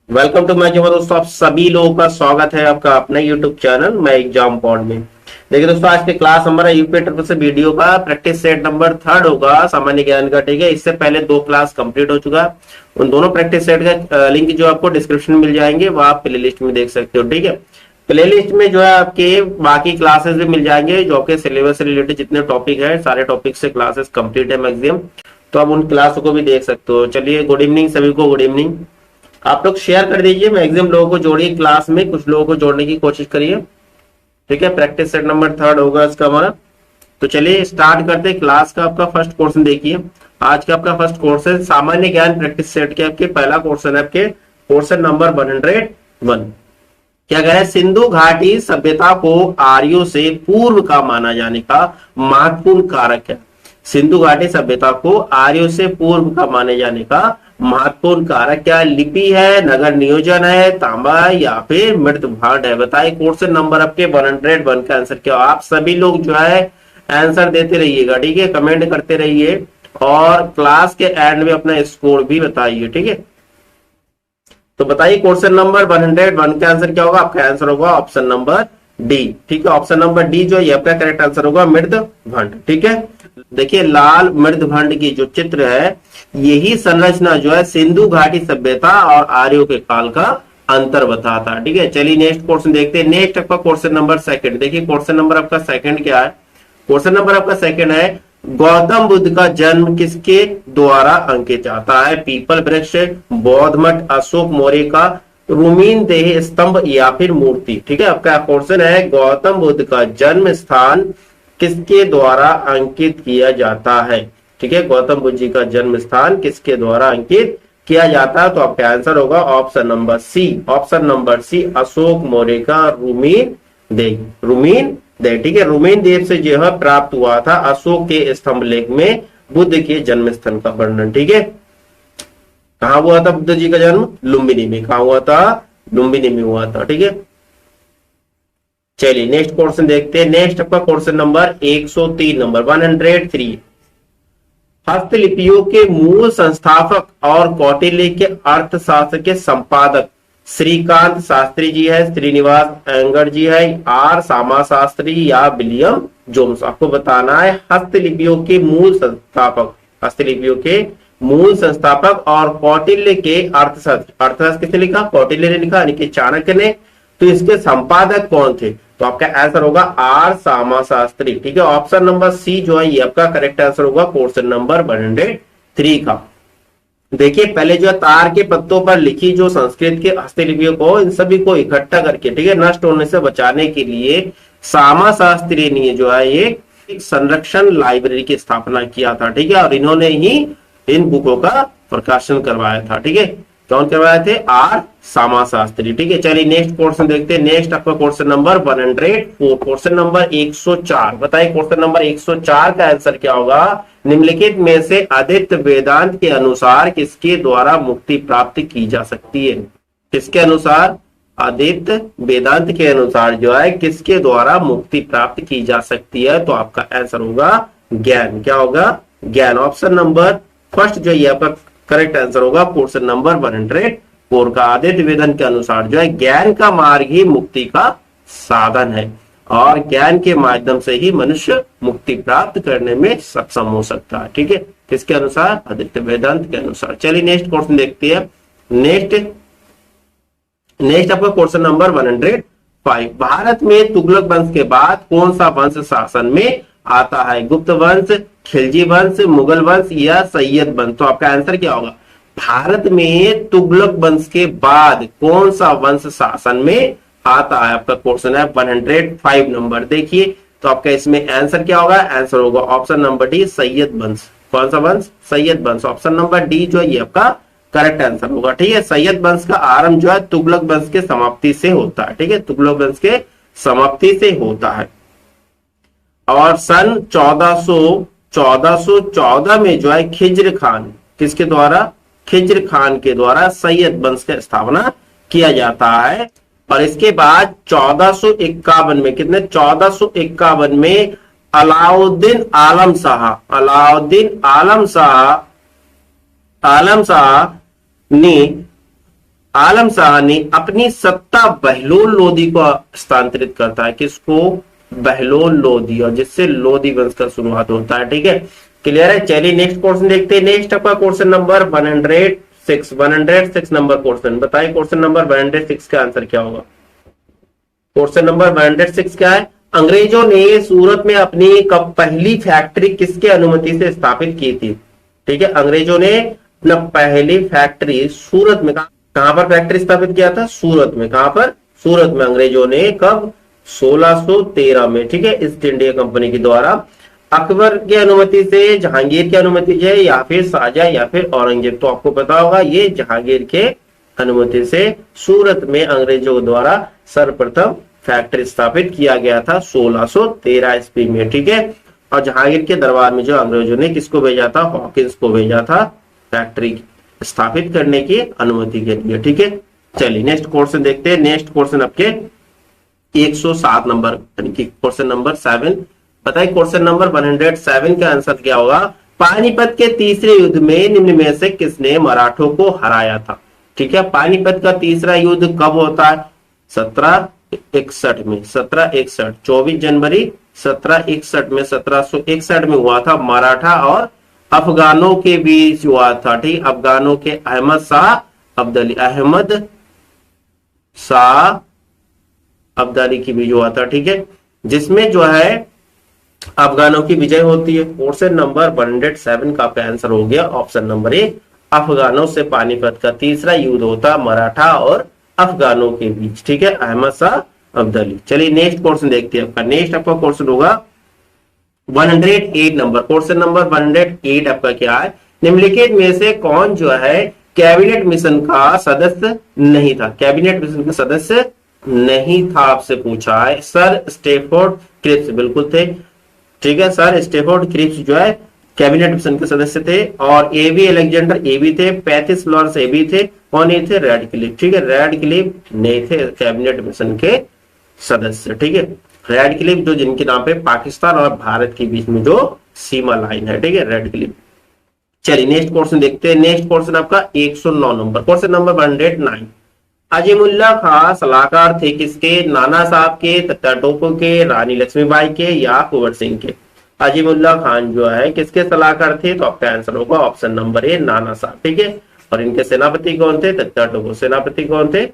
Welcome to my channel दोस्तों, आप सभी लोगों का स्वागत है आपका अपना यूट्यूब चैनल मैं एग्जाम पॉइंट में। देखिए दोस्तों, आज के क्लास हमारा यूपी ट्रिपल से वीडियो का प्रैक्टिस सेट नंबर 3 होगा सामान्य ज्ञान का। ठीक है, इससे पहले 2 क्लास कंप्लीट हो चुका है। उन दोनों प्रैक्टिस सेट का लिंक जो आपको डिस्क्रिप्शन में मिल जाएंगे, वो आप प्ले लिस्ट में देख सकते हो। ठीक है, प्ले लिस्ट में जो है आपके बाकी क्लासेस भी मिल जाएंगे, जो आपके सिलेबस से रिलेटेड जितने टॉपिक है सारे टॉपिक से क्लासेस कंप्लीट है मैक्सिमम, तो आप उन क्लासों को भी देख सकते हो। चलिए, गुड इवनिंग सभी को, गुड इवनिंग। आप लोग शेयर कर दीजिए, मैक्सिमम लोगों को जोड़िए क्लास में, कुछ लोगों को जोड़ने की कोशिश करिए। ठीक है, प्रैक्टिस सेट नंबर 3 होगा इसका हमारा। तो चलिए स्टार्ट करते हैं क्लास का। आपका फर्स्ट क्वेश्चन देखिए, आज का आपका फर्स्ट कोर्स है सामान्य ज्ञान प्रैक्टिस सेट के। आपके पहला क्वेश्चन है आपके क्वेश्चन नंबर 101। क्या कह रहा है? सिंधु घाटी सभ्यता को आर्यों से पूर्व का माना जाने का महत्वपूर्ण कारक है। सिंधु घाटी सभ्यता को आर्यों से पूर्व का माने जाने का महत्वपूर्ण कारक क्या? लिपि है, नगर नियोजन है, तांबा है, या फिर मृत भांड है? बताइए। क्वेश्चन नंबर आपके 101 का आंसर क्या? आप सभी लोग जो है आंसर देते रहिएगा। ठीक है, कमेंट करते रहिए और क्लास के एंड में अपना स्कोर भी बताइए। ठीक है, तो बताइए क्वेश्चन नंबर 101 का आंसर क्या होगा? आपका आंसर होगा ऑप्शन नंबर डी। ठीक है, ऑप्शन नंबर डी जो है आपका करेक्ट आंसर होगा, मृद भंड। ठीक है, देखिए लाल मृद भंड की जो चित्र है, यही संरचना जो है सिंधु घाटी सभ्यता और आर्यों के काल का अंतर बताता है। ठीक है, चलिए नेक्स्ट क्वेश्चन देखते हैं। नेक्स्ट आपका क्वेश्चन नंबर 2। देखिए क्वेश्चन नंबर आपका 2 क्या है? क्वेश्चन नंबर आपका 2 है, गौतम बुद्ध का जन्म किसके द्वारा अंकित जाता है? पीपल वृक्ष, बौद्ध मठ, अशोक मौर्य का रूमीन देह स्तंभ, या फिर मूर्ति? ठीक है, आपका क्वेश्चन है गौतम बुद्ध का जन्म स्थान किसके द्वारा अंकित किया जाता है? ठीक है, गौतम बुद्ध जी का जन्म स्थान किसके द्वारा अंकित किया जाता है? तो आपका आंसर होगा option number C. Option number C, Ashok Maurya का रूमीन देह। रूमीन देह, ठीक है, रूमीन देव से जो है प्राप्त हुआ था अशोक के स्तंभ लेख में बुद्ध के जन्म स्थान का वर्णन। ठीक है, कहा हुआ था बुद्ध जी का जन्म? लुम्बिनी में। कहा हुआ था? लुम्बिनी में हुआ था। ठीक है, चलिए नेक्स्ट क्वेश्चन देखते हैं। नेक्स्ट आपका क्वेश्चन नंबर 103 नंबर 103। हस्तलिपियों के मूल संस्थापक और कौटिल्य के अर्थशास्त्र के संपादक श्रीकांत शास्त्री जी है, श्रीनिवास अयंगर जी है, आर सामा शास्त्री, या विलियम जोन्स? आपको बताना है हस्तलिपियों के मूल संस्थापक, हस्तलिपियों के मूल संस्थापक और कौटिल्य के अर्थशास्त्र। अर्थशास्त्र किसने लिखा? कौटिल्य ने लिखा, यानी कि चाणक्य ने। तो इसके संपादक कौन थे? तो आपका आंसर होगा आर सामा शास्त्री। ठीक है, ऑप्शन नंबर सी जो है ये आपका करेक्ट आंसर होगा क्वेश्चन नंबर 103 का। देखिए पहले जो है तार के पत्तों पर लिखी जो संस्कृत के हस्तलिपियों को, इन सभी को इकट्ठा करके, ठीक है, नष्ट होने से बचाने के लिए सामा शास्त्री ने जो है एक संरक्षण लाइब्रेरी की स्थापना किया था। ठीक है, और इन्होंने ही इन बुकों का प्रकाशन करवाया था। ठीक है, कौन करवाए थे? आर सामा शास्त्री। ठीक है, चलिए नेक्स्ट क्वेश्चन देखते हैं। नेक्स्ट आपका क्वेश्चन नंबर 104, क्वेश्चन नंबर 104। बताइए क्वेश्चन नंबर 104 का आंसर क्या होगा? निम्नलिखित में से आदित्य वेदांत के अनुसार किसके द्वारा मुक्ति प्राप्त की जा सकती है? किसके अनुसार? आदित्य वेदांत के अनुसार जो है किसके द्वारा मुक्ति प्राप्त की जा सकती है? तो आपका आंसर होगा ज्ञान। क्या होगा? ज्ञान। ऑप्शन नंबर फर्स्ट जो है आपका करेक्ट आंसर होगा क्वेश्चन नंबर 104 का। आदित्य वेदांत के अनुसार जो है ज्ञान का मार्ग ही मुक्ति का साधन है, और ज्ञान के माध्यम से ही मनुष्य मुक्ति प्राप्त करने में सक्षम हो सकता है। ठीक है, किसके अनुसार? आदित्य वेदांत के अनुसार। चलिए नेक्स्ट क्वेश्चन देखते हैं। नेक्स्ट आपका क्वेश्चन नंबर 105। भारत में तुगलक वंश के बाद कौन सा वंश शासन में आता है? गुप्त वंश, खिलजी वंश, मुगल वंश, या सैयद वंश? तो आपका आंसर क्या होगा? भारत में तुगलक वंश के बाद कौन सा वंश शासन में आता है? आपका क्वेश्चन है 105 नंबर। देखिए तो आपका इसमें आंसर क्या होगा? आंसर होगा ऑप्शन नंबर डी, सैयद वंश। कौन सा वंश? सैयद वंश। ऑप्शन नंबर डी जो है ये आपका करेक्ट आंसर होगा। ठीक है, सैयद वंश का आरंभ जो है तुगलक वंश के समाप्ति से होता है। ठीक है, तुगलक वंश के समाप्ति से होता है। और सन 1414 में जो है खिज्र खान, किसके द्वारा? खिज्र खान के द्वारा सैयद वंश का स्थापना किया जाता है। और इसके बाद 1451 में, कितने? 1451 में अलाउद्दीन आलम शाह, आलम शाह ने आलम शाह ने अपनी सत्ता बहलोल लोदी को हस्तांतरित करता है। किसको? बहलोल लोदी, और जिससे लोदी वंश का शुरुआत होता है। ठीक है, क्लियर है। चलिए नेक्स्ट क्वेश्चन देखते हैं। नेक्स्ट आपका क्वेश्चन नंबर 106 नंबर क्वेश्चन। बताइए क्वेश्चन नंबर 106 का आंसर क्या होगा? क्वेश्चन नंबर 106 क्या है? अंग्रेजों ने सूरत में अपनी कब पहली फैक्ट्री किसके अनुमति से स्थापित की थी? ठीक है, अंग्रेजों ने अपना पहली फैक्ट्री सूरत में, कहां पर फैक्ट्री स्थापित किया था? सूरत में। कहां पर? सूरत में। अंग्रेजों ने कब? 1613 में। ठीक है, ईस्ट इंडिया कंपनी के द्वारा। अकबर की अनुमति से, जहांगीर की अनुमति से, या फिर शाहजहां या फिर औरंगजेब? तो आपको पता होगा ये जहांगीर के अनुमति से सूरत में अंग्रेजों द्वारा सर्वप्रथम फैक्ट्री स्थापित किया गया था 1613 ईस्वी में। ठीक है, और जहांगीर के दरबार में जो अंग्रेजों ने किसको भेजा था? हॉकिंस को भेजा था फैक्ट्री स्थापित करने की अनुमति के लिए। ठीक है, चलिए नेक्स्ट क्वेश्चन देखते हैं। नेक्स्ट क्वेश्चन आपके 107 नंबर, यानी कि क्वेश्चन नंबर 7। बताइए क्वेश्चन नंबर 107 का आंसर क्या होगा? पानीपत के तीसरे युद्ध में निम्न में से किसने मराठों को हराया था? ठीक है, पानीपत का तीसरा युद्ध कब होता है? 1761 में। 1761, 24 जनवरी 1761 में, 1761 में हुआ था। मराठा और अफगानों के बीच हुआ था। ठीक, अफगानों के अहमद शाह अब्दाली की बीच हुआ था। ठीक है, जिसमें जो है अफगानों की विजय होती है। क्वेश्चन नंबर 107 का आपका आंसर हो गया ऑप्शन नंबर ए। अफगानों से पानीपत का तीसरा युद्ध होता मराठा और अफगानों के बीच। ठीक है, अहमद शाह अब्दाली। चलिए नेक्स्ट क्वेश्चन देखते हैं। आपका नेक्स्ट आपका क्वेश्चन होगा 108 नंबर। क्वेश्चन नंबर 108 आपका क्या है? निम्नलिखित में से कौन जो है कैबिनेट मिशन का सदस्य नहीं था? कैबिनेट मिशन का सदस्य नहीं था आपसे पूछा है। सर स्टेफोर्ड क्रिप्स बिल्कुल थे। ठीक है, सर स्टेफोर्ड क्रिप्स जो है कैबिनेट मिशन के सदस्य थे। और एबी अलेक्जेंडर ए भी थे। 35 लॉर्ड्स ए भी थे। और नहीं थे रेडक्लिफ। ठीक है, रेडक्लिफ नहीं थे कैबिनेट मिशन के सदस्य। ठीक है, रेडक्लिफ जो जिनके नाम पे पाकिस्तान और भारत के बीच में जो सीमा लाइन है। ठीक है, रेडक्लिफ। चलिए नेक्स्ट क्वेश्चन देखते हैं। नेक्स्ट क्वेश्चन आपका 109 नंबर। Question number 109। अजीमुल्ला खां सलाहकार थे किसके? नाना साहब के, तत्ता टोपे के, रानी लक्ष्मीबाई के, या कुंवर सिंह के? अजीमुल्ला खान जो है किसके सलाहकार थे? तो आपका आंसर होगा ऑप्शन नंबर ए, नाना साहब। ठीक है, और इनके सेनापति कौन थे? तत्ता टोपे। सेनापति कौन थे?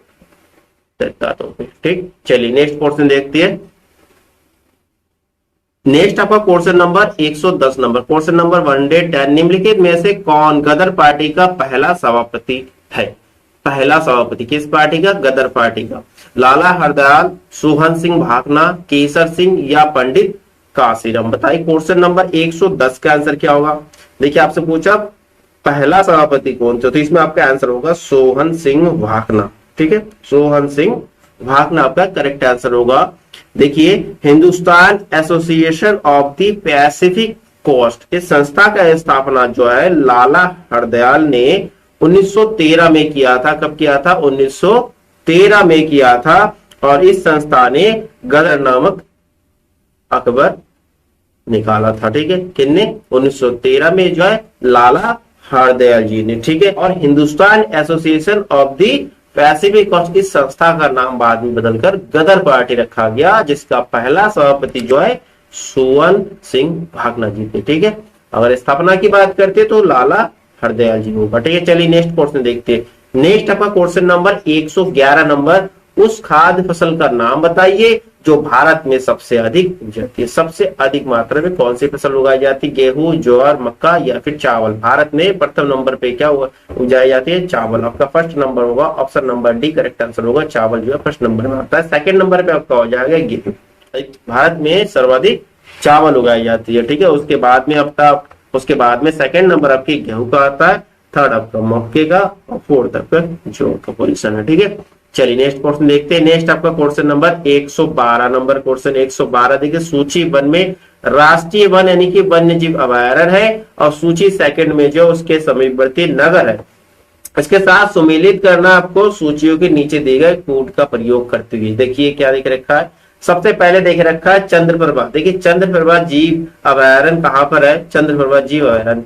तत्ता टोपे। ठीक, चलिए नेक्स्ट क्वेश्चन देखते हैं। नेक्स्ट आपका question number 110 number. Question number 110। निम्नलिखित में से कौन गदर पार्टी का पहला सभापति है? पहला सभापति किस पार्टी का? गदर पार्टी का। लाला हरदयाल, सोहन सिंह भाकना, केसर सिंह, या पंडित काशीराम? बताइए क्वेश्चन नंबर 110 का आंसर क्या होगा? देखिए आपसे पूछा पहला सभापति कौन सा, तो इसमें आपका आंसर होगा सोहन सिंह भाकना। ठीक है, सोहन सिंह भाकना आपका करेक्ट आंसर होगा। देखिए Hindustan association of the Pacific coast, इस संस्था का स्थापना जो है लाला हरदयाल ने 1913 में किया था। कब किया था? 1913 में किया था। और इस संस्था ने गदर नामक अकबर निकाला था। ठीक है, किसने? 1913 में जो है लाला हरदयाल जी ने। ठीक है, और Hindustan association of the Pacific coast, इस संस्था का नाम बाद में बदलकर गदर पार्टी रखा गया, जिसका पहला सभापति जो है सोहन सिंह भाकना जी थे। ठीक है, अगर स्थापना की बात करते तो लाला हरदयाल जी होगा। ठीक है, चलिए नेक्स्ट क्वेश्चन देखते हैं। नेक्स्ट आपका क्वेश्चन नंबर 111 नंबर। उस खाद्य फसल का नाम बताइए जो भारत में सबसे अधिक उगाई जाती है। सबसे अधिक मात्रा में कौन सी फसल उगाई जाती है? गेहूं, ज्वार, मक्का, या फिर चावल? भारत में प्रथम नंबर पे क्या उगाई जाती है? चावल। आपका फर्स्ट नंबर होगा option number D, correct answer होगा। चावल जो है फर्स्ट नंबर में आता है। सेकंड नंबर पे आपका हो जाएगा गेहूं। भारत में सर्वाधिक चावल उगाई जाती है। ठीक है, उसके बाद में सेकंड नंबर आपके गेहूं का आता है, थर्ड आपका मक्के का, और फोर्थ आपका जौ का पोजीशन है। ठीक है, चलिए नेक्स्ट क्वेश्चन देखते हैं। नेक्स्ट आपका क्वेश्चन नंबर 112 नंबर। क्वेश्चन 112 देखिए, सूची वन में राष्ट्रीय वन यानी कि वन्य जीव अभयारण्य है, और सूची सेकंड में जो उसके समीपवर्ती नगर है। इसके साथ सुमेलित करना आपको सूचियों के नीचे दिए गए कोड का प्रयोग करते हुए। देखिए क्या देख रखा है, सबसे पहले देख रखा है चंद्रप्रभा। देखिए चंद्रप्रभा जीव अभयारण्य कहां पर है? चंद्रप्रभा जीव अभयारण्य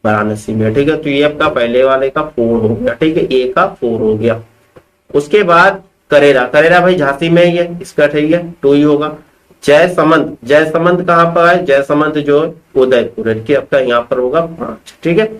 वाराणसी में। ठीक है, तो ये आपका पहले वाले का 4 हो गया। ठीक है, ए का 4 हो गया। उसके बाद करेरा, करेरा भाई झांसी में ही है, इसका ठीक है 2 ही होगा। जयसमंद, जयसमंद कहाँ पर है, जयसमंद जो उदयपुर है, आपका यहाँ पर होगा 5, ठीक है।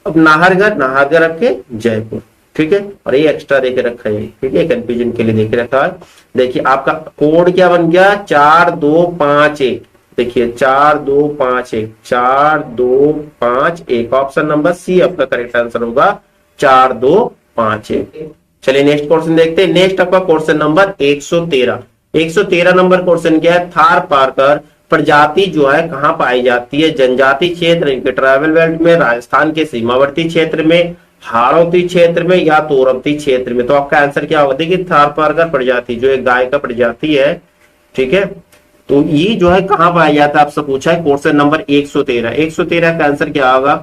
अब नाहरगढ़, नाहरगढ़ आपके जयपुर, ठीक है, और ये एक्स्ट्रा देके रखा है, ठीक है, कंफ्यूजन के लिए देके रखा है। देखिए आपका कोड क्या बन गया, 4251, देखिए 4251, 4251, ऑप्शन नंबर सी आपका करेक्ट आंसर होगा 4251। चलिए नेक्स्ट क्वेश्चन देखते हैं। नेक्स्ट आपका क्वेश्चन नंबर 113, 113 नंबर क्वेश्चन क्या है, थार पारकर प्रजाति जो है कहाँ पाई जाती है, जनजाति क्षेत्र, इनके ट्राइबल बेल्ट में, राजस्थान के सीमावर्ती क्षेत्र में, हाड़ौती क्षेत्र में, या तोरपती क्षेत्र में। तो आपका आंसर क्या होगा, देखिए थार पारकर प्रजाति जो एक गाय का प्रजाति है, ठीक है, तो ये जो है कहाँ पाया जाता है आपसे पूछा है क्वेश्चन नंबर 113। 113 का आंसर क्या होगा,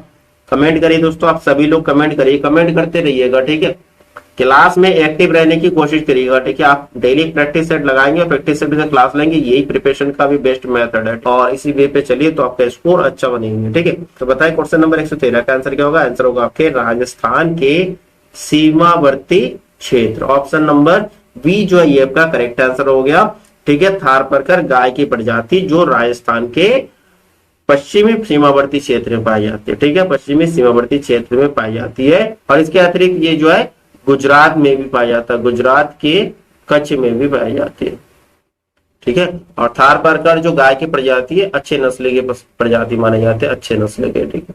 कमेंट करिए दोस्तों, आप सभी लोग कमेंट करिए, कमेंट करते रहिएगा, ठीक है। क्लास में एक्टिव रहने की कोशिश करिएगा, ठीक है। आप डेली प्रैक्टिस सेट लगाएंगे और प्रैक्टिस सेट से क्लास लेंगे, यही प्रिपरेशन का भी बेस्ट मेथड है, और इसी वे पे चलिए तो आपका स्कोर अच्छा बनेंगे, ठीक है। तो बताइए क्वेश्चन नंबर 113 का आंसर क्या होगा, आंसर होगा आपके राजस्थान के सीमावर्ती क्षेत्र, ऑप्शन नंबर बी जो है ये आपका करेक्ट आंसर हो गया, ठीक है। थारपारकर गाय की प्रजाति जो राजस्थान के पश्चिमी सीमावर्ती क्षेत्र में पाई जाती है, ठीक है, पश्चिमी सीमावर्ती क्षेत्र में पाई जाती है। और इसके अतिरिक्त ये जो है गुजरात में भी पाया जाता है, गुजरात के कच्छ में भी पाई जाती है, ठीक है। और थारपारकर जो गाय की प्रजाति है अच्छे नस्ल के प्रजाति माने जाते हैं, अच्छे नस्ल के, ठीक है।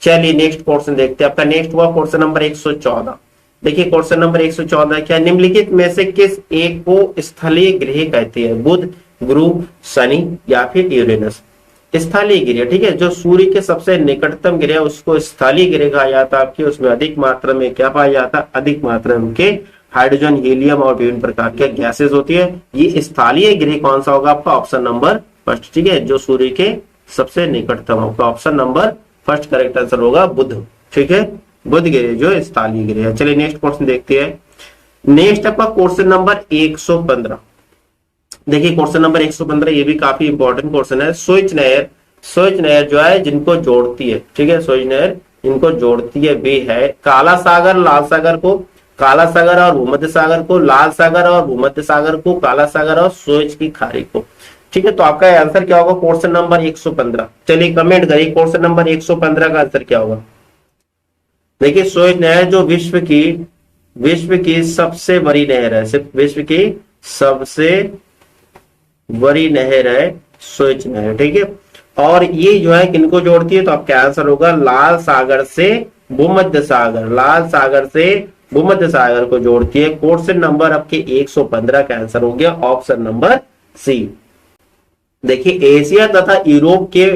चलिए नेक्स्ट क्वेश्चन देखते हैं। आपका नेक्स्ट हुआ क्वेश्चन नंबर 114। देखिए क्वेश्चन नंबर 114 क्या, निम्नलिखित में से किस एक को स्थलीय ग्रह कहते हैं, बुध, गुरु, शनि या फिर यूरेनस। स्थलीय ग्रह, ठीक है, जो सूर्य के सबसे निकटतम ग्रह उसको स्थलीय ग्रह कहा जाता है। आपके उसमें अधिक मात्रा में क्या पाया जाता है, अधिक मात्रा में के हाइड्रोजन, हीलियम और विभिन्न प्रकार के गैसेस होती है। ये स्थलीय ग्रह कौन सा होगा आपका, ऑप्शन नंबर फर्स्ट, ठीक है, जो सूर्य के सबसे निकटतम होगा, option number first correct answer होगा बुध, ठीक है, बुध ग्रह जो स्थलीय ग्रह है। चलिए नेक्स्ट क्वेश्चन देखते हैं। नेक्स्ट आपका क्वेश्चन नंबर 115। देखिए क्वेश्चन नंबर 115 ये भी काफी इंपॉर्टेंट क्वेश्चन है। स्विच नहर, स्विच नहर जो है जिनको जोड़ती है, ठीक है, स्विच नहर इनको जोड़ती है वे है काला सागर, लाल सागर को, काला सागर और भूमध्य सागर को, लाल सागर और भूमध्य सागर को, काला सागर और स्विच की खाड़ी को, ठीक है। तो आपका आंसर क्या होगा क्वेश्चन नंबर 115। चलिए कमेंट करिए क्वेश्चन नंबर 115 का आंसर क्या होगा। देखिए स्विच नहर जो विश्व की सबसे बड़ी नहर है, सिर्फ विश्व की सबसे बड़ी नहर है स्विच नहर, ठीक है। और ये जो है किनको जोड़ती है, तो आपका आंसर होगा लाल सागर से भूमध्य सागर, लाल सागर से भूमध्य सागर को जोड़ती है। क्वेश्चन नंबर आपके 115 का आंसर हो गया ऑप्शन नंबर सी। देखिए एशिया तथा यूरोप के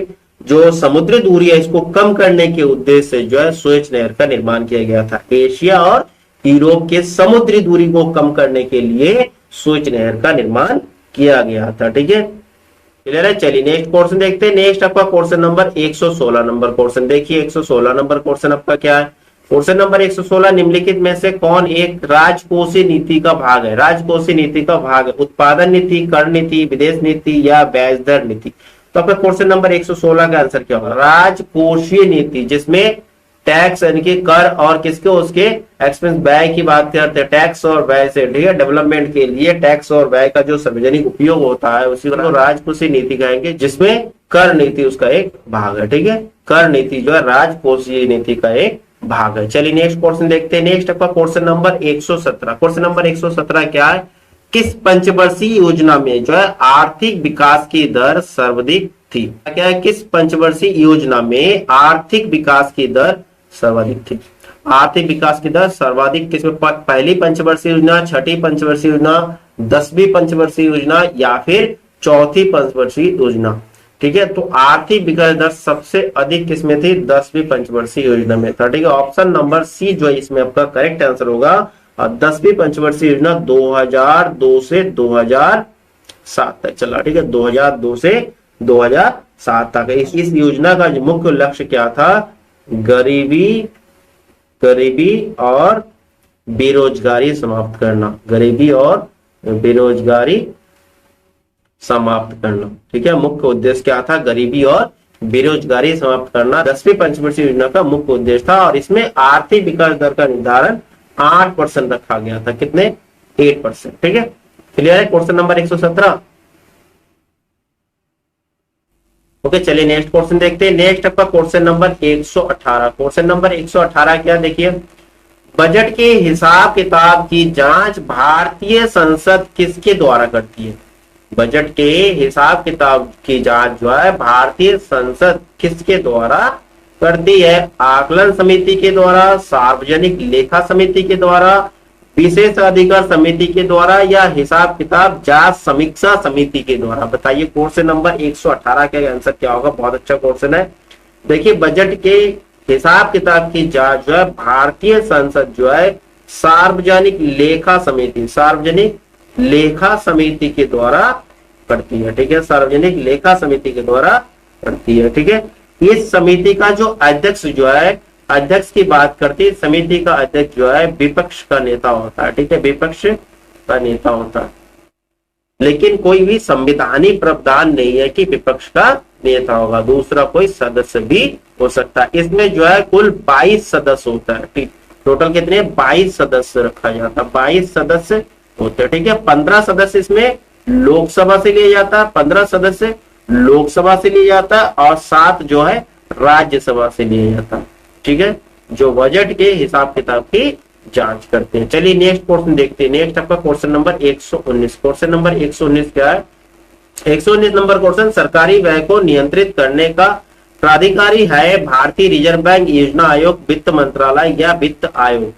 जो समुद्री दूरी है इसको कम करने के उद्देश्य से जो है स्वेज नहर का निर्माण किया गया था। एशिया और यूरोप के समुद्री दूरी को कम करने के लिए स्वेज नहर का निर्माण किया गया था, ठीक है, क्लियर है। चलिए नेक्स्ट क्वेश्चन देखते हैं। नेक्स्ट आपका क्वेश्चन नंबर 116 नंबर क्वेश्चन। देखिए 116 नंबर क्वेश्चन आपका क्या है। क्वेश्चन नंबर 116 निम्नलिखित में से कौन एक राजकोषीय नीति का भाग है। राजकोषीय नीति का भाग है उत्पादन नीति, कर नीति, विदेश नीति या ब्याज दर नीति। तो आपका क्वेश्चन नंबर 116 का आंसर क्या होगा। राजकोषीय नीति जिसमें टैक्स यानी कि कर और किसके उसके एक्सपेंस व्यय की बात करते हैं, टैक्स और व्यय से, ठीक है, डेवलपमेंट के लिए टैक्स और व्यय का जो सार्वजनिक उपयोग होता है उसी को राजकोषीय नीति कहेंगे, जिसमें कर नीति उसका एक भाग है, ठीक है। कर नीति जो है राजकोषीय नीति का एक भाग है। चलिए नेक्स्ट क्वेश्चन देखते हैं। नेक्स्ट आपका क्वेश्चन नंबर 117। क्वेश्चन नंबर 117 क्या है। किस पंचवर्षीय योजना में जो है आर्थिक विकास की दर सर्वाधिक थी। क्या है, किस पंचवर्षीय योजना में आर्थिक विकास की दर सर्वाधिक थी। आर्थिक विकास की दर सर्वाधिक किसमें, पहली पंचवर्षीय योजना, छठी पंचवर्षीय योजना, 10वीं पंचवर्षीय योजना या फिर चौथी पंचवर्षीय योजना, ठीक है। तो आर्थिक विकास दर सबसे अधिक किसमें थी, 10वीं पंचवर्षीय योजना में था, ठीक है। ऑप्शन नंबर सी जो है इसमें आपका करेक्ट आंसर होगा। और 10वीं पंचवर्षीय योजना 2002 से 2007 तक चला, ठीक है, 2002 से 2007 तक। इस योजना का मुख्य लक्ष्य क्या था, गरीबी और बेरोजगारी समाप्त करना, गरीबी और बेरोजगारी समाप्त करना, ठीक है। मुख्य उद्देश्य क्या था, गरीबी और बेरोजगारी समाप्त करना 10वीं पंचवर्षीय योजना का मुख्य उद्देश्य था। और इसमें आर्थिक विकास दर का निर्धारण 8% रखा गया था। कितने, 8%। ठीक है, क्लियर है क्वेश्चन नंबर 117। ओके, चलिए नेक्स्ट क्वेश्चन देखते हैं। नेक्स्ट आपका क्वेश्चन नंबर 118। क्वेश्चन नंबर 118 क्या, देखिए, बजट के हिसाब किताब की जांच भारतीय संसद किसके द्वारा करती है? बजट के हिसाब किताब की जांच जो है भारतीय संसद किसके द्वारा करती है? आकलन समिति के द्वारा, सार्वजनिक लेखा समिति के द्वारा, विशेष अधिकार समिति के द्वारा, या हिसाब किताब जांच समीक्षा समिति के द्वारा? बताइए क्वेश्चन नंबर 118 का आंसर क्या होगा। बहुत अच्छा क्वेश्चन है। देखिए, बजट के हिसाब किताब की जांच जो है भारतीय संसद जो है सार्वजनिक लेखा समिति के द्वारा करती है। ठीक है, सार्वजनिक लेखा समिति के द्वारा करती है। ठीक है, इस समिति का जो अध्यक्ष जो है, अध्यक्ष की बात करती है, समिति का अध्यक्ष जो है विपक्ष का नेता होता है। ठीक है, विपक्ष का नेता होता है, लेकिन कोई भी संविधानिक प्रावधान नहीं है कि विपक्ष का नेता होगा, दूसरा कोई सदस्य भी हो सकता है। इसमें जो है कुल 22 सदस्य होता है। ठीक, टोटल कितने? 22 सदस्य रखा जाता है, 22 सदस्य होते हैं। ठीक है, 15 सदस्य इसमें लोकसभा से लिया जाता है, 15 सदस्य लोकसभा से लिया जाता है, और 7 जो है राज्यसभा से लिया जाता है। ठीक है, जो बजट के हिसाब किताब की जांच करते हैं। चलिए नेक्स्ट क्वेश्चन देखते हैं। नेक्स्ट आपका क्वेश्चन नंबर 119। क्वेश्चन नंबर 119 क्या है? 119 नंबर क्वेश्चन, सरकारी व्यय को नियंत्रित करने का प्राधिकारी है भारतीय रिजर्व बैंक, योजना आयोग, वित्त मंत्रालय या वित्त आयोग?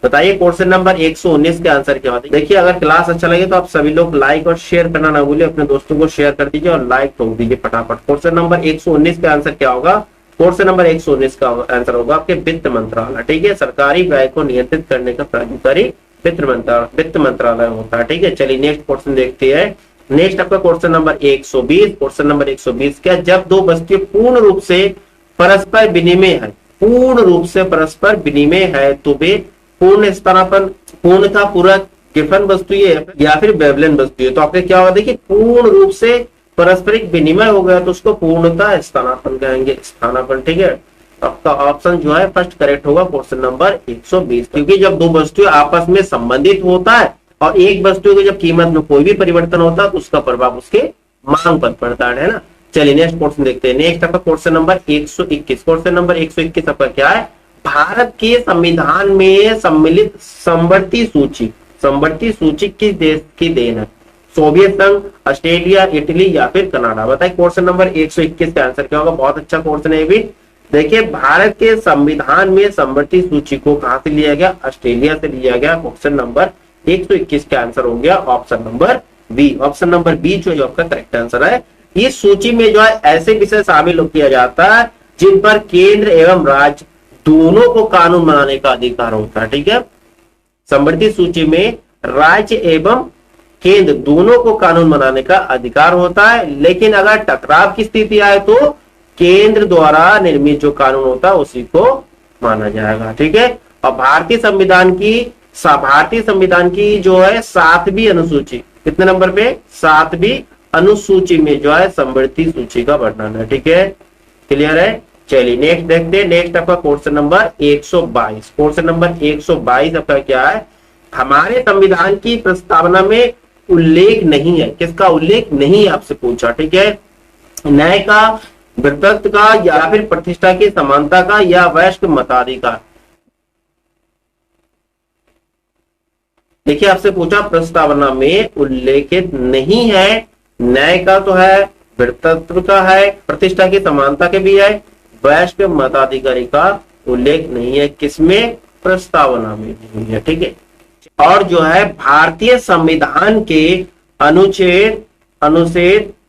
बताइए क्वेश्चन नंबर 119 के आंसर क्या होता है। देखिए, अगर क्लास अच्छा लगे तो आप सभी लोग लाइक और शेयर करना ना भूलिए, अपने दोस्तों को शेयर कर दीजिए और लाइक ठोक दीजिए फटाफट। क्वेश्चन नंबर 119 का आंसर क्या होगा? क्वेश्चन नंबर 119 का आंसर होगा आपके वित्त मंत्रालय। ठीक है, सरकारी व्यय को नियंत्रित करने का प्राधिकारी वित्त मंत्रालय होता है। ठीक है, चलिए नेक्स्ट क्वेश्चन देखते हैं। नेक्स्ट आपका क्वेश्चन नंबर 120। क्वेश्चन नंबर 120 क्या, जब दो वस्तुएं पूर्ण रूप से परस्पर विनिमय है तो वे पूर्ण स्थानापन्न, पूर्णता पूरक, गिफन वस्तु या फिर बेवलेन वस्तु है। तो आपके क्या होगा? देखिए, पूर्ण रूप से पारस्परिक विनिमय हो गया तो उसको पूर्णता स्थानापन्न कहेंगे, स्थानापन्न। ठीक है, आपका ऑप्शन जो है फर्स्ट करेक्ट होगा क्वेश्चन नंबर 120, क्योंकि जब दो वस्तुएं आपस में संबंधित होता है और एक वस्तु की जब कीमत में कोई भी परिवर्तन होता है तो उसका प्रभाव उसके मांग पर पड़ता है ना। चलिए नेक्स्ट क्वेश्चन देखते हैं। नेक्स्ट आपका क्वेश्चन नंबर 121। क्वेश्चन नंबर 121 आपका क्या है? भारत के संविधान में सम्मिलित समवर्ती सूची किस देश की देन है? सोवियत संघ, ऑस्ट्रेलिया, इटली या फिर कनाडा? बताइए क्वेश्चन नंबर 121 का आंसर क्या होगा। बहुत अच्छा क्वेश्चन है भी। देखिए, भारत के संविधान में समवर्ती सूची को कहां से लिया गया? ऑस्ट्रेलिया से लिया गया। क्वेश्चन नंबर 121 का आंसर हो गया option number B. Option number B जो आपका करेक्ट आंसर है। इस सूची में जो है ऐसे विषय शामिल किया जाता है जिन पर केंद्र एवं राज्य दोनों को कानून बनाने का अधिकार होता है। ठीक है, समवर्ती सूची में राज्य एवं केंद्र दोनों को कानून बनाने का अधिकार होता है, लेकिन अगर टकराव की स्थिति आए तो केंद्र द्वारा निर्मित जो कानून होता है उसी को माना जाएगा। ठीक है, और भारतीय संविधान की जो है 7वीं अनुसूची, कितने नंबर पे? 7वीं अनुसूची में जो है समवर्ती सूची का वर्णन है। ठीक है, क्लियर है। चलिए नेक्स्ट देखते हैं। नेक्स्ट आपका क्वेश्चन नंबर 122। क्वेश्चन नंबर 122 आपका क्या है? हमारे संविधान की प्रस्तावना में उल्लेख नहीं है। किसका उल्लेख नहीं है आपसे पूछा। ठीक है, न्याय का, वृत्तत्व का या फिर प्रतिष्ठा की समानता का या वयस्क मताधिकार? देखिए, आपसे पूछा प्रस्तावना में उल्लेखित नहीं है। न्याय का तो है, वृत्तत्व का है, प्रतिष्ठा की समानता के भी है, वयस्क मताधिकारी का उल्लेख नहीं है। किसमें? प्रस्तावना में नहीं है। ठीक है, और जो है भारतीय संविधान के अनुच्छेद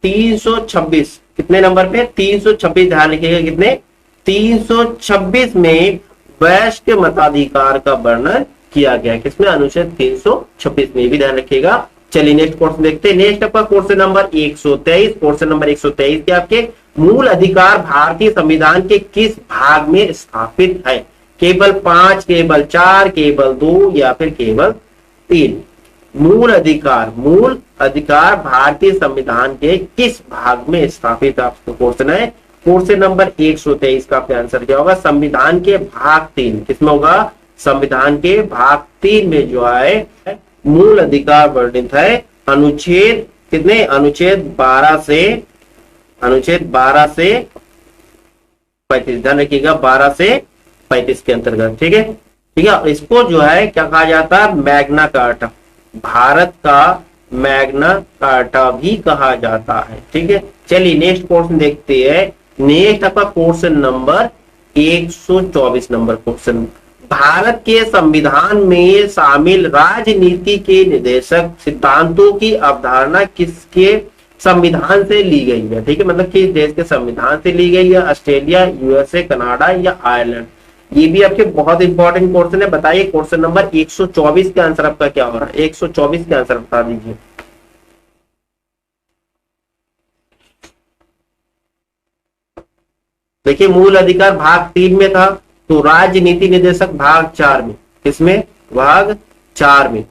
326, कितने नंबर पे? 326, ध्यान रखिएगा कितने? 326 में वयस्क मताधिकार का वर्णन किया गया। किसमें? अनुच्छेद 326 में, भी ध्यान रखिएगा। चलिए नेक्स्ट क्वेश्चन देखते हैं। नेक्स्ट आपका क्वेश्चन नंबर 123। क्वेश्चन नंबर 123 के आपके मूल अधिकार भारतीय संविधान के किस भाग में स्थापित है? केवल 5, केवल 4, केवल 2 या फिर केवल 3? मूल अधिकार भारतीय संविधान के किस भाग में स्थापित आपको क्वेश्चन है। क्वेश्चन नंबर 123 का आपका आंसर क्या होगा? संविधान के भाग 3। किसमें होगा? संविधान के भाग 3 में जो है मूल अधिकार वर्णित है अनुच्छेद कितने, अनुच्छेद 12 से 35, ध्यान रखिएगा 12 से 35 के अंतर्गत। ठीक है, ठीक है। इसको जो है क्या कहा जाता है, मैग्ना कार्टा, भारत का मैग्ना कार्टा भी कहा जाता है। ठीक है, चलिए नेक्स्ट क्वेश्चन देखते हैं। नेक्स्ट आपका question number 124 number question, Bharat के संविधान में शामिल राजनीति के निर्देशक सिद्धांतों की अवधारणा किसके संविधान से ली गई है। ठीक है, मतलब किस देश के संविधान से ली गई है, ऑस्ट्रेलिया, यूएसए, कनाडा या आयरलैंड। ये भी आपके बहुत इंपॉर्टेंट क्वेश्चन है। बताइए क्वेश्चन नंबर 124 के आंसर आपका क्या हो रहा है, 124 के आंसर बता दीजिए। देखिए मूल अधिकार भाग 3 में था, तो राजनीति निर्देशक भाग 4 में, किसमें, भाग 4 में।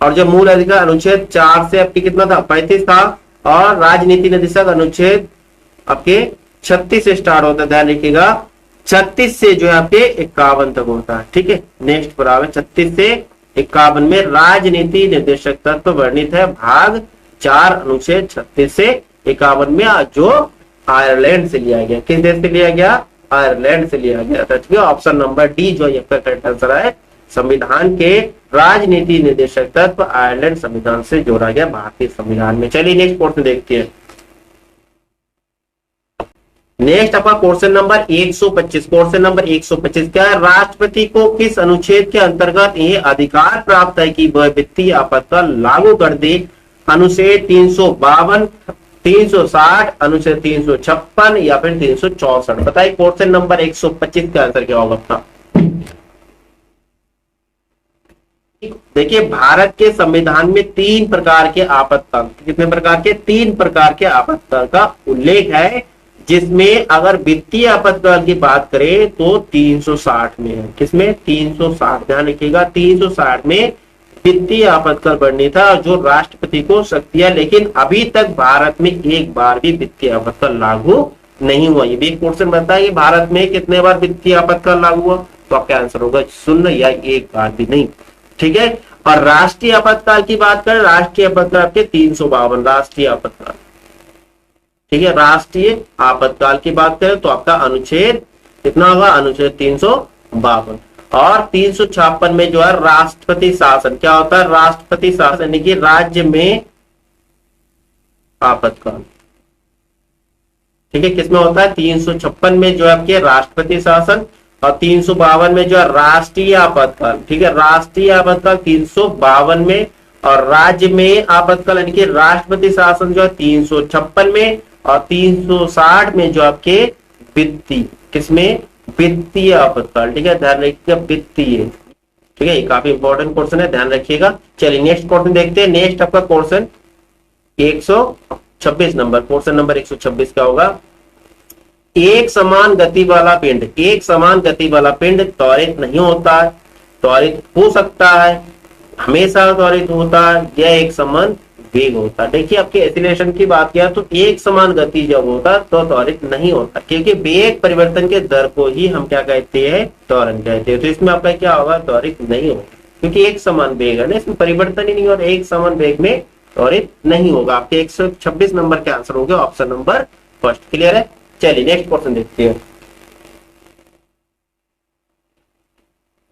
और जो मूल अधिकार अनुच्छेद 4 से आपके कितना था, 35 था, और राजनीति निर्देशक अनुच्छेद आपके 36 से स्टार्ट होता है, ध्यान रखिएगा 36 से जो है आपके 51 तक होता है। ठीक है, नेक्स्ट पर आवे 36 से 51 में राजनीति निर्देशक तत्व वर्णित है भाग 4 अनुच्छेद 36 से 51 में, जो आयरलैंड से लिया गया। किस देश से लिया गया, आयरलैंड से लिया गया था। ठीक है, ऑप्शन नंबर डी जो है आपका करेक्ट आंसर है। संविधान के राजनीति निर्देशक तत्व आयरलैंड संविधान से जोड़ा गया भारतीय संविधान में। चलिए नेक्स्ट क्वेश्चन देखते हैं। नेक्स्ट आपका क्वेश्चन नंबर 125, क्वेश्चन नंबर 125 क्या है, राष्ट्रपति को किस अनुच्छेद के अंतर्गत ये अधिकार प्राप्त है कि वह वित्तीय आपातकाल लागू कर दे। अनुच्छेद 352, 360, अनुच्छेद 356 या फिर 364। बताइए क्वेश्चन नंबर 125 का आंसर क्या होगा आपका। देखिए भारत के संविधान में 3 प्रकार के आपातकाल, कितने प्रकार के, 3 प्रकार के आपातकाल का उल्लेख है, जिसमें अगर वित्तीय आपातकाल की बात करें तो 360 में है। किसमें, 360, ध्यान रखिएगा 360 में वित्तीय आपातकाल वर्णित था, जो राष्ट्रपति को शक्तियां, लेकिन अभी तक भारत में एक बार भी वित्तीय आपातकाल लागू नहीं हुआ। ये भी एक क्वेश्चन बनता है कि भारत में कितने बार वित्तीय आपातकाल लागू हुआ, तो आपका आंसर होगा 0 या एक बार भी नहीं। ठीक है, और राष्ट्रीय आपातकाल की बात करें, राष्ट्रीय आपातकाल आपके 352 राष्ट्रीय आपातकाल। ठीक है, राष्ट्रीय आपातकाल की बात करें तो आपका अनुच्छेद कितना होगा, अनुच्छेद 352। और 356 में जो है राष्ट्रपति शासन, क्या होता है, राष्ट्रपति शासन, यानी कि राज्य में आपातकाल। ठीक है, किसमें होता है, 356 में जो है आपके राष्ट्रपति शासन, और 352 में जो है राष्ट्रीय आपातकाल। ठीक है, राष्ट्रीय आपातकाल 352 में, और राज्य में आपातकाल यानी कि राष्ट्रपति शासन जो है 356 में, और 360 में जो आपके वित्तीय, किसमें, वित्तीय आपातकाल। ठीक है, ध्यान रखिएगा वित्तीय। ठीक है, ये काफी इंपॉर्टेंट क्वेश्चन है, ध्यान रखिएगा। चलिए नेक्स्ट क्वेश्चन देखते हैं। नेक्स्ट आपका क्वेश्चन 126 नंबर, क्वेश्चन नंबर 126 का होगा, एक समान गति वाला पिंड, एक समान गति वाला पिंड त्वरित नहीं होता है, त्वरित हो सकता है, हमेशा त्वरित होता है, यह एक समान वेग होता है। देखिए आपके एक्सीलरेशन की बात किया तो एक समान गति जब होता तो त्वरित नहीं होता, क्योंकि वेग परिवर्तन के दर को ही हम क्या कहते हैं, त्वरण कहते हैं। तो इसमें आपका क्या होगा, त्वरित नहीं होगा, क्योंकि एक समान वेग है ना, इसमें परिवर्तन ही नहीं और एक समान वेग में त्वरित नहीं होगा। आपके 126 नंबर के आंसर होंगे ऑप्शन नंबर फर्स्ट। क्लियर है, चलिए नेक्स्ट क्वेश्चन देखते हैं।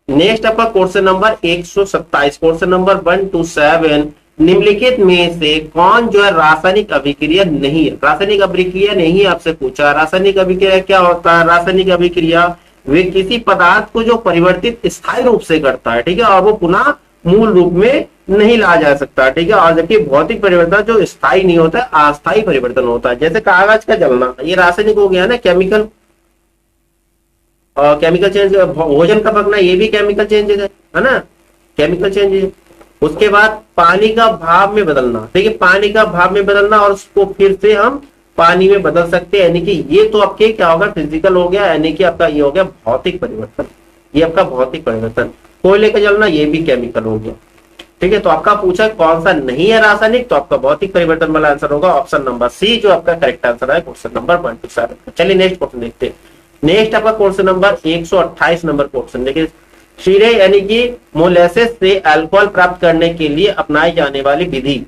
नेक्स्ट आपका question number 127, question number 1 to 7, निम्नलिखित में से कौन जो है रासायनिक अभिक्रिया नहीं है। रासायनिक अभिक्रिया नहीं आपसे पूछा। रासायनिक अभिक्रिया क्या होता है, रासायनिक अभिक्रिया वे किसी पदार्थ को जो परिवर्तित स्थायी रूप से करता है, ठीक है, और वो पुनः मूल रूप में नहीं ला जा सकता, ठीक है। और जबकि भौतिक परिवर्तन जो स्थायी नहीं होता है, अस्थायी परिवर्तन होता है। जैसे कागज का जलना, ये रासायनिक हो गया ना, केमिकल, और केमिकल चेंज, भोजन का पकना, ये भी केमिकल चेंज है ना, केमिकल चेंज। उसके बाद पानी का भाप में बदलना, ठीक है, पानी का भाप में बदलना और उसको फिर से हम पानी में बदल सकते हैं, यानी कि ये तो आपके क्या होगा, फिजिकल हो गया, यानी कि आपका ये हो गया भौतिक परिवर्तन, ये आपका भौतिक परिवर्तन। कोयले का जलना, ये भी केमिकल हो गया, ठीक है। तो आपका पूछा कौन सा नहीं है रासायनिक, तो आपका भौतिक परिवर्तन वाला आंसर होगा ऑप्शन नंबर सी, जो आपका करेक्ट आंसर है क्वेश्चन नंबर 1 to 7। चलिए नेक्स्ट क्वेश्चन देखते हैं। नेक्स्ट आपका क्वेश्चन नंबर 128 नंबर क्वेश्चन देखिए, शीरे यानी कि मोलेसेस से अल्कोहल प्राप्त करने के लिए अपनाई जाने वाली विधि,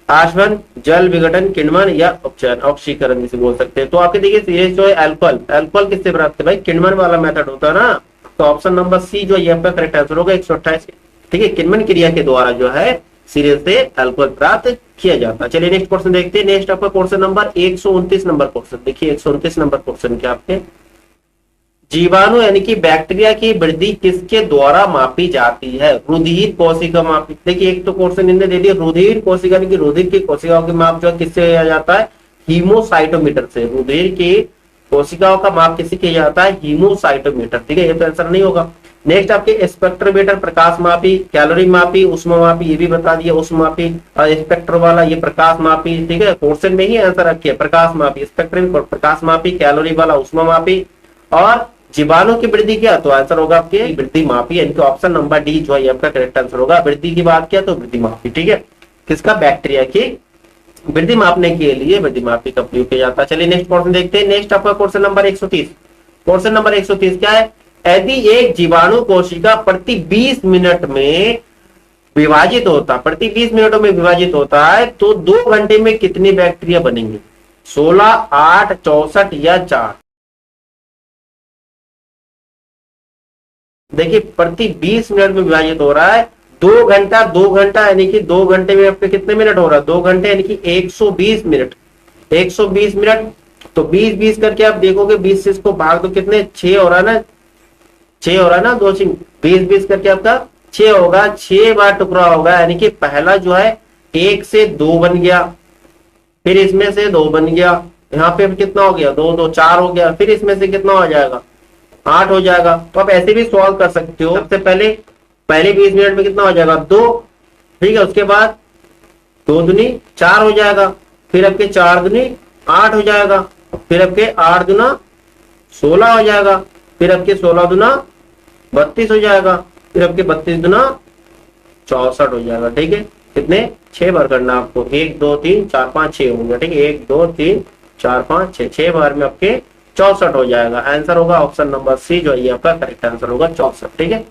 आशवन, जल विघटन, किण्वन या उपचयन, ऑक्सीकरण जिसे बोल सकते हैं। तो आपके देखिए सीरीज जो है अल्कोहल, अल्कोहल किससे प्राप्त है भाई, किण्वन वाला मेथड होता है ना, तो ऑप्शन नंबर सी जो ये आपका करेक्ट आंसर होगा 128। ठीक है, किण्वन क्रिया के द्वारा जो है सीरीज से अल्कोहल प्राप्त किया जाता है। चलिए नेक्स्ट क्वेश्चन देखते हैं। नेक्स्ट आपका क्वेश्चन नंबर 129 नंबर क्वेश्चन देखिए, 129 नंबर क्वेश्चन क्या आपके, जीवाणु यानी कि बैक्टीरिया की वृद्धि किसके द्वारा मापी जाती है, रुधिर कोशिका मापी। देखिए एक तो क्वेश्चन इनने दे दिया रुधिर कोशिका यानी कि रुधिर की कोशिकाओं की माप जो किससे किया जाता है, हीमोसाइटोमीटर से। रुधिर की कोशिकाओं का माप किससे किया जाता है, हीमोसाइटोमीटर। ठीक है, ये तो आंसर नहीं होगा। नेक्स्ट आपके स्पेक्ट्रोमीटर, प्रकाश मापी, कैलोरी मापी, उष्मा मापी, ये भी बता दिया उष्मा मापी, और स्पेक्ट्रो वाला ये प्रकाश मापी। ठीक है, क्वेश्चन में ही आंसर रखिए, प्रकाश मापी, स्पेक्ट्रम प्रकाश मापी, कैलोरी वाला उष्मा मापी, और जीवाणु की वृद्धि क्या, तो आंसर होगा आपके वृद्धि मापी, यानी कि ऑप्शन नंबर डी जो है आपका करेक्ट आंसर होगा। वृद्धि की बात किया तो वृद्धि मापी। ठीक है, किसका, बैक्टीरिया की वृद्धि मापने के लिए वृद्धि मापी का प्रयोग किया जाता है। चलिए नेक्स्ट क्वेश्चन देखते हैं। नेक्स्ट आपका क्वेश्चन नंबर 130। क्वेश्चन नंबर 130 क्या है, यदि एक जीवाणु कोशिका प्रति 20 मिनट में विभाजित होता, प्रति 20 मिनटों में विभाजित होता है तो 2 घंटे में कितनी बैक्टीरिया बनेंगे, 16, 8, 64 या 4। देखिए प्रति 20 मिनट में विभाजित हो रहा है, 2 घंटा, 2 घंटा यानी कि 2 घंटे में आपके कितने मिनट हो रहा है, 2 घंटे यानी कि 120 मिनट, 120 मिनट। तो 20 करके आप देखोगे, 20 से इसको भाग दो, कितने 6 हो रहा है ना, 6 हो रहा है ना, 2 सिंह 20 करके आपका 6 होगा, 6 बार टुकड़ा होगा, यानी कि पहला जो है 1 से 2 बन गया, फिर इसमें से 2 बन गया, यहाँ पे कितना हो गया, 2 2 4 हो गया, फिर इसमें से कितना हो जाएगा, 8 हो जाएगा। तो आप ऐसे भी सॉल्व कर सकते हो। सबसे पहले 20 मिनट में कितना हो जाएगा, 2। ठीक है, उसके बाद 2 दूनी 4 हो जाएगा, फिर आपके 4 दूनी 8 हो जाएगा, फिर आपके 8 दूना 16 हो जाएगा, फिर आपके 16 दूना 32 हो जाएगा, फिर आपके 32 दूना 64 हो जाएगा। ठीक है, कितने 6 बार करना आपको, 1 2 3 4 5 6 होंगे। ठीक है, 1 2 3 4 5 6, 6 बार में आपके 64 हो जाएगा। आंसर होगा ऑप्शन नंबर सी जो ये आपका करेक्ट आंसर होगा 64। ठीक है,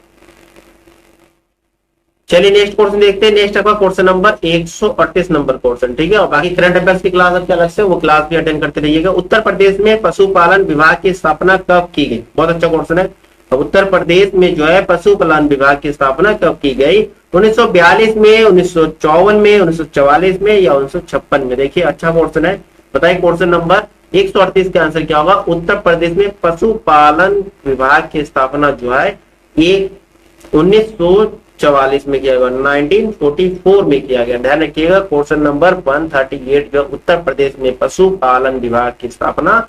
चलिए नेक्स्ट क्वेश्चन देखते हैं। नेक्स्ट आपका क्वेश्चन नंबर 138 नंबर क्वेश्चन। ठीक है, और बाकी करंट अफेयर्स की क्लास आपके अलग से, वो क्लास भी अटेंड करते रहिएगा। उत्तर प्रदेश में पशुपालन विभाग की स्थापना कब की गई, बहुत अच्छा क्वेश्चन है। उत्तर प्रदेश में जो है पशुपालन विभाग की स्थापना कब की गई, 1942 में, 1954 में, 1944 में या 1956 में। देखिए अच्छा क्वेश्चन है, बताइए क्वेश्चन नंबर 138 का आंसर क्या होगा। उत्तर प्रदेश में पशुपालन विभाग की स्थापना जो है ये 1944 में किया गया, 1944 में किया गया। ध्यान रखिएगा, क्वेश्चन नंबर 138 जो उत्तर प्रदेश में पशुपालन विभाग की स्थापना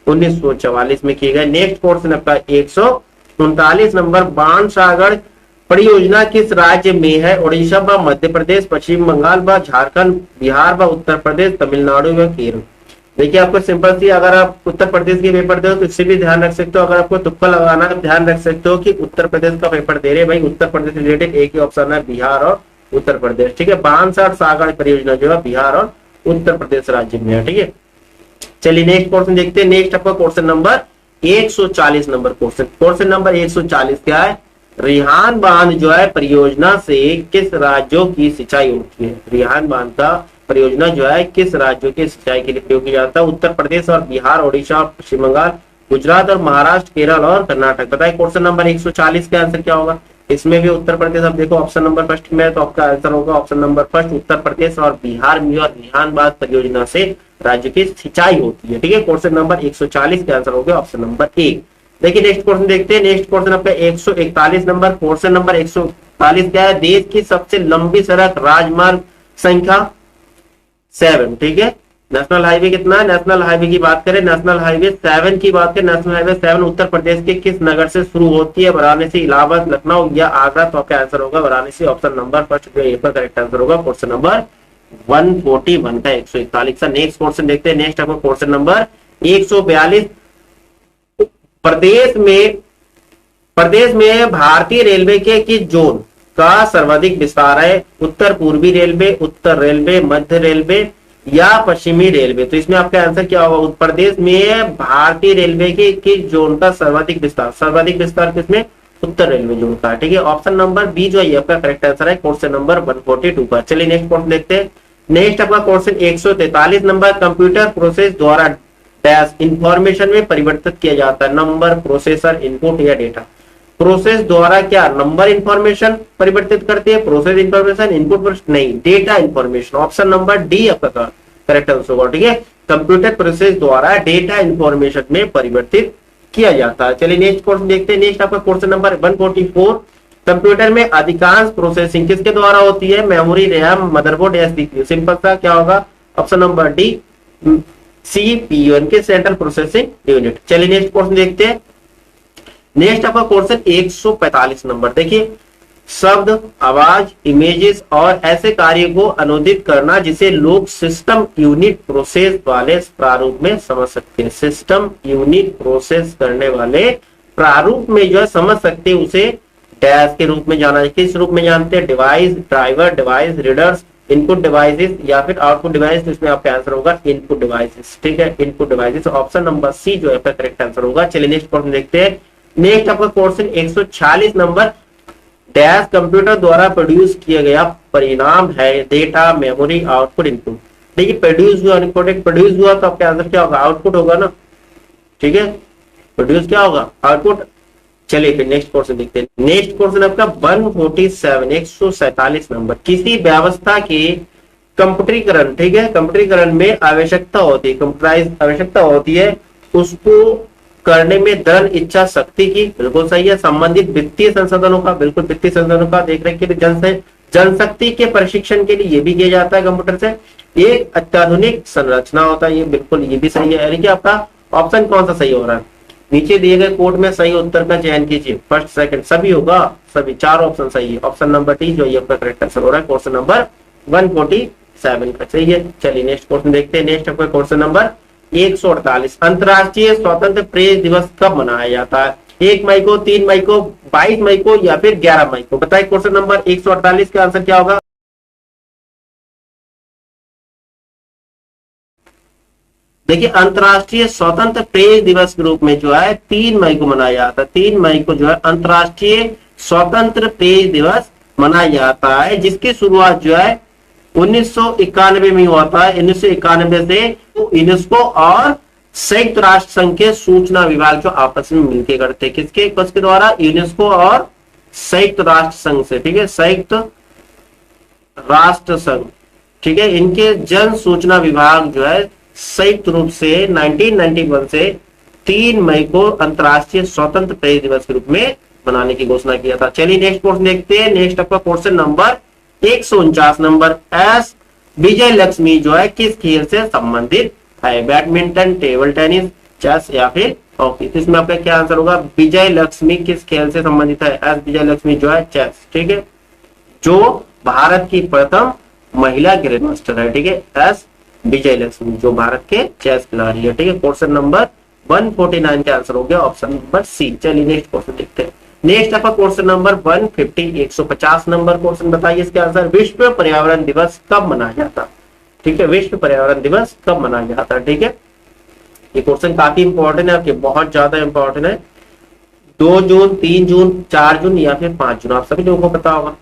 1944 में की गई। नेक्स्ट क्वेश्चन आपका 139 नंबर, बाण सागर परियोजना किस राज्य में है, उड़ीसा व मध्य प्रदेश, पश्चिम बंगाल व झारखंड, बिहार व उत्तर प्रदेश, तमिलनाडु व केरल। देखिए आपको सिंपल सी, अगर आप उत्तर प्रदेश के पेपर दे तो इससे भी ध्यान रख सकते हो। अगर आपको तुक्का लगाना है ध्यान रख सकते हो कि उत्तर प्रदेश का पेपर दे रहे भाई, उत्तर प्रदेश से रिलेटेड एक ही ऑप्शन है, बिहार और उत्तर प्रदेश। ठीक है, बाणसागर सागर परियोजना जो है बिहार और उत्तर प्रदेश राज्य में है। ठीक है, चलिए नेक्स्ट क्वेश्चन देखते हैं। नेक्स्ट आपका question number 140 number question. Question number 140 क्या है, रिहान बांध जो है परियोजना से किस राज्यों की सिंचाई होती है। रिहान बांध का परियोजना जो है किस राज्यों के सिंचाई के लिए प्रयोग किया जाता है, उत्तर प्रदेश और बिहार, ओडिशा, पश्चिम बंगाल, गुजरात और महाराष्ट्र, केरल और कर्नाटक। बताइए क्वेश्चन नंबर 140 का आंसर क्या होगा। इसमें भी उत्तर प्रदेश, अब देखो ऑप्शन नंबर फर्स्ट में, तो आपका आंसर होगा option number first, Uttar Pradesh और बिहार में और रिहान बांध परियोजना से राज्य की सिंचाई होती है। ठीक है, क्वेश्चन नंबर 140 का आंसर होगा ऑप्शन नंबर 1। देखिए नेक्स्ट क्वेश्चन देखते हैं। नेक्स्ट क्वेश्चन आपका 141 नंबर। क्वेश्चन नंबर 141 क्या है, देश की सबसे लंबी सड़क राजमार्ग संख्या 7। ठीक है, नेशनल हाईवे कितना है, नेशनल हाईवे की बात करें, नेशनल हाईवे 7 की बात करें, नेशनल हाईवे 7 उत्तर प्रदेश के किस नगर से शुरू होती है, वाराणसी, इलाहाबाद, लखनऊ या आगरा। तो आपका आंसर होगा वाराणसी, ऑप्शन नंबर फर्स्ट जो है करेक्ट आंसर होगा क्वेश्चन नंबर 141 का 141 का। नेक्स्ट क्वेश्चन देखते हैं। नेक्स्ट आपको क्वेश्चन नंबर 142, प्रदेश में भारतीय रेलवे के किस जोन का सर्वाधिक विस्तार है, उत्तर पूर्वी रेलवे, उत्तर रेलवे, मध्य रेलवे या पश्चिमी रेलवे। तो इसमें आपका आंसर क्या होगा, उत्तर प्रदेश में भारतीय रेलवे के किस जोन का सर्वाधिक विस्तार, सर्वाधिक विस्तार किसमें, उत्तर रेलवे जोन का, ठीक है। ऑप्शन नंबर बी जो है ये आपका करेक्ट आंसर है क्वेश्चन नंबर 142 का। चलिए नेक्स्ट क्वेश्चन देखते हैं। नेक्स्ट आपका क्वेश्चन 143 नंबर, कंप्यूटर प्रोसेस द्वारा डैश इंफॉर्मेशन में परिवर्तित किया जाता है, नंबर, प्रोसेसर, इनपुट या डेटा। प्रोसेस द्वारा क्या नंबर इंफॉर्मेशन परिवर्तित करती है, प्रोसेस इंफॉर्मेशन, इनपुट नहीं, data information. Option number D आपका करेक्ट आंसर होगा, ठीक है। कंप्यूटर प्रोसेस द्वारा डेटा इंफॉर्मेशन में परिवर्तित किया जाता है। चलिए नेक्स्ट क्वेश्चन देखते हैं। नेक्स्ट आपका क्वेश्चन नंबर 144, कंप्यूटर में अधिकांश प्रोसेसिंग किसके द्वारा होती है, मेमोरी, रैम, मदरबोर्ड या सीपीयू। सिंपल सा क्या होगा, ऑप्शन नंबर डी सीपीयू इनके सेंट्रल प्रोसेसिंग यूनिट। चलिए नेक्स्ट क्वेश्चन देखते हैं। नेक्स्ट आपका क्वेश्चन 145 नंबर, देखिए शब्द, आवाज, इमेजेस और ऐसे कार्य को अनुदित करना जिसे लोग सिस्टम यूनिट प्रोसेस वाले प्रारूप में समझ सकते हैं। सिस्टम यूनिट प्रोसेस करने वाले प्रारूप में जो है समझ सकते हैं, उसे डैश के रूप में जाना। किस रूप में जानते हैं, device, driver, device, readers, input devices या फिर आउटपुट डिवाइस। तो इसमें आपका आंसर होगा इनपुट डिवाइसेस, ठीक है, input devices. Option number C जो है करेक्ट आंसर होगा। चलिए नेक्स्ट क्वेश्चन देखते हैं। नेक्स्ट आपका क्वेश्चन 146 नंबर, डैश कंप्यूटर द्वारा प्रोड्यूस किया गया परिणाम है, डेटा, मेमोरी, आउटपुट, इनपुट। देखिए प्रोड्यूस हुआ, प्रोड्यूस हुआ तो आपका आंसर क्या होगा, आउटपुट होगा ना, ठीक है। प्रोड्यूस क्या होगा, आउटपुट। चलिए फिर नेक्स्ट क्वेश्चन देखते हैं। नेक्स्ट क्वेश्चन आपका 147 नंबर, किसी व्यवस्था के कंप्यूटरीकरण, ठीक है, कंप्यूटरीकरण में आवश्यकता होती है, कंप्यूटराइज आवश्यकता होती है, उसको करने में दृढ़ इच्छा शक्ति की, बिल्कुल सही है। संबंधित वित्तीय संसाधनों का, बिल्कुल वित्तीय संसाधनों का देख रहे हैं। जनशक्ति के प्रशिक्षण के लिए ये भी किया जाता है कंप्यूटर से। एक अत्याधुनिक संरचना होता है, ये बिल्कुल ये भी सही है। यानी कि आपका ऑप्शन कौन सा सही हो रहा है, नीचे दिए गए कोड में सही उत्तर का चयन कीजिए, फर्स्ट सेकंड सभी होगा, सभी चार ऑप्शन सही है। ऑप्शन नंबर टी जो ये आपका करेक्ट आंसर हो रहा है क्वेश्चन नंबर 147 का, सही है। चलिए नेक्स्ट क्वेश्चन देखते हैं। नेक्स्ट आपका क्वेश्चन नंबर 148, अंतरराष्ट्रीय स्वतंत्र प्रेस दिवस कब मनाया जाता है, 1 मई को, 3 मई को, 22 मई को या फिर 11 मई को। बताइए क्वेश्चन नंबर 148 का आंसर क्या होगा। देखिए अंतरराष्ट्रीय स्वतंत्र प्रेस दिवस के रूप में जो है 3 मई को मनाया जाता है। 3 मई को जो है अंतरराष्ट्रीय स्वतंत्र प्रेस दिवस मनाया जाता है, जिसकी शुरुआत जो है 1991 में हुआ था। 1991 से यूनेस्को और संयुक्त राष्ट्र संघ के सूचना विभाग जो आपस में मिलकर करते, किसके द्वारा, यूनेस्को और संयुक्त राष्ट्र संघ से, ठीक है, संयुक्त राष्ट्र संघ, ठीक है। इनके जन सूचना विभाग जो है संयुक्त रूप से 1991 से 3 मई को अंतरराष्ट्रीय स्वतंत्र प्रेस दिवस के रूप में मनाने की घोषणा किया था। चलिए नेक्स्ट क्वेश्चन देखते हैं। नेक्स्ट आपका क्वेश्चन नंबर 149 नंबर, एस विजय लक्ष्मी जो है किस खेल से संबंधित है, बैडमिंटन, टेबल टेनिस, चेस या फिर हॉकी। तो इसमें आपका क्या आंसर होगा, विजय लक्ष्मी किस खेल से संबंधित है, एस विजय लक्ष्मी जो है चेस, ठीक है, जो भारत की प्रथम महिला ग्रैंड मास्टर है, ठीक है, एस विजय लक्ष्मी जो भारत के चेस खिलाड़ी है, ठीक है। क्वेश्चन नंबर 149 का आंसर हो गया ऑप्शन नंबर सी। चलिए नेक्स्ट क्वेश्चन देखते हैं। नेक्स्ट आपका क्वेश्चन नंबर 150 नंबर क्वेश्चन, बताइए इसके आंसर। विश्व पर्यावरण दिवस कब मनाया जाता है, ठीक है, विश्व पर्यावरण दिवस कब मनाया जाता है, ठीक है। ये क्वेश्चन काफी इंपॉर्टेंट है आपके, बहुत ज्यादा इंपॉर्टेंट है। 2 जून, 3 जून, 4 जून या फिर 5 जून, आप सभी लोगों को पता होगा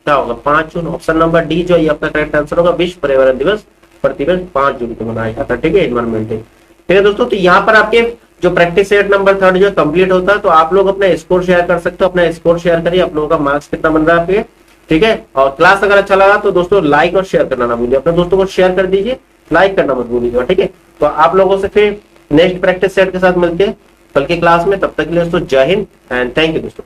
क्या होगा, 5 जून। ऑप्शन नंबर डी जो ये आपका करेक्ट आंसर होगा। विश्व पर्यावरण दिवस प्रतिवर्ष 5 जून को मनाया जाता है, ठीक है, एनवायरमेंट डे, ठीक है दोस्तों। तो यहाँ पर आपके जो प्रैक्टिस सेट नंबर 3 जो कंप्लीट होता है, तो आप लोग अपना स्कोर शेयर कर सकते हो, अपना स्कोर शेयर करिए, आप लोगों का मार्क्स कितना बन रहा है आपके, ठीक है। और क्लास अगर अच्छा लगा तो दोस्तों लाइक और शेयर करना ना भूलिए, अपने दोस्तों को शेयर कर दीजिए, लाइक करना मत भूलिएगा, ठीक है। तो आप लोगों से फिर नेक्स्ट प्रैक्टिस सेट के साथ मिलते हैं कल की क्लास में, तब तक के लिए दोस्तों जय हिंद एंड थैंक यू दोस्तों।